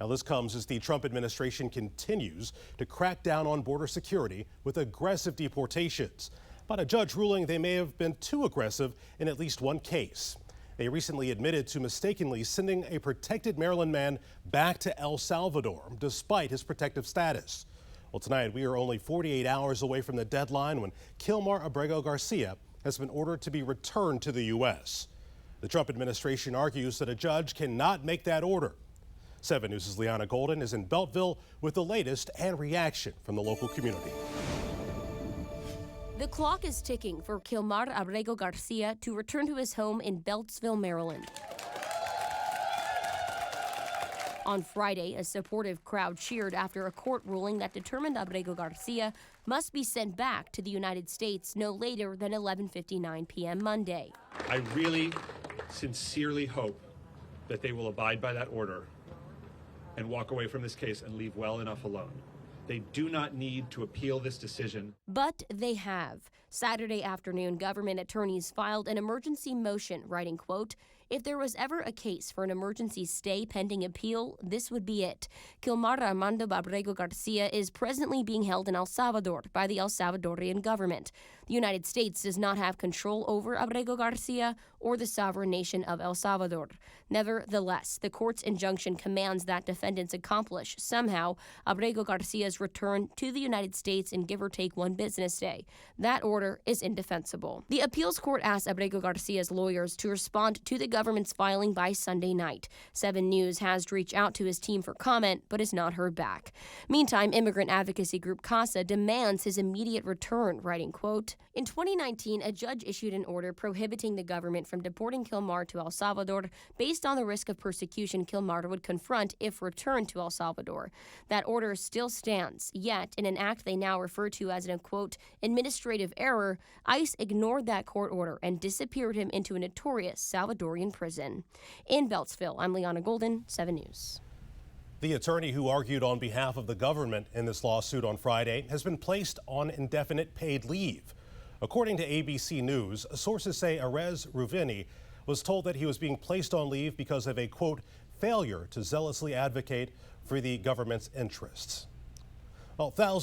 Now, this comes as the Trump administration continues to crack down on border security with aggressive deportations. But a judge ruling they may have been too aggressive in at least one case. They recently admitted to mistakenly sending a protected Maryland man back to El Salvador despite his protective status. Well, tonight we are only 48 hours away from the deadline when Kilmar Abrego Garcia has been ordered to be returned to the U.S. The Trump administration argues that a judge cannot make that order. 7 News' Liana Golden is in Beltsville with the latest and reaction from the local community. The clock is ticking for Kilmar Abrego Garcia to return to his home in Beltsville, Maryland. On Friday, a supportive crowd cheered after a court ruling that determined Abrego Garcia must be sent back to the United States no later than 11:59 p.m. Monday. I really sincerely hope that they will abide by that order and walk away from this case and leave well enough alone. They do not need to appeal this decision. But they have. Saturday afternoon, government attorneys filed an emergency motion, writing, quote, "If there was ever a case for an emergency stay pending appeal, this would be it. Kilmar Armando Abrego Garcia is presently being held in El Salvador by the El Salvadorian government. The United States does not have control over Abrego Garcia or the sovereign nation of El Salvador. Nevertheless, the court's injunction commands that defendants accomplish somehow Abrego Garcia's return to the United States in give or take 1 business day. That order is indefensible." The appeals court asked Abrego Garcia's lawyers to respond to the government's filing by Sunday night. 7 News has reached out to his team for comment, but has not heard back. Meantime, immigrant advocacy group CASA demands his immediate return, writing, quote, "In 2019, a judge issued an order prohibiting the government from deporting Kilmar to El Salvador based on the risk of persecution Kilmar would confront if returned to El Salvador. That order still stands, yet in an act they now refer to as an, quote, administrative error, ICE ignored that court order and disappeared him into a notorious Salvadorian prison." In Beltsville, I'm Liana Golden, 7 News. The attorney who argued on behalf of the government in this lawsuit on Friday has been placed on indefinite paid leave. According to ABC News, sources say Arez Ruvini was told that he was being placed on leave because of a, quote, failure to zealously advocate for the government's interests. Well, thousands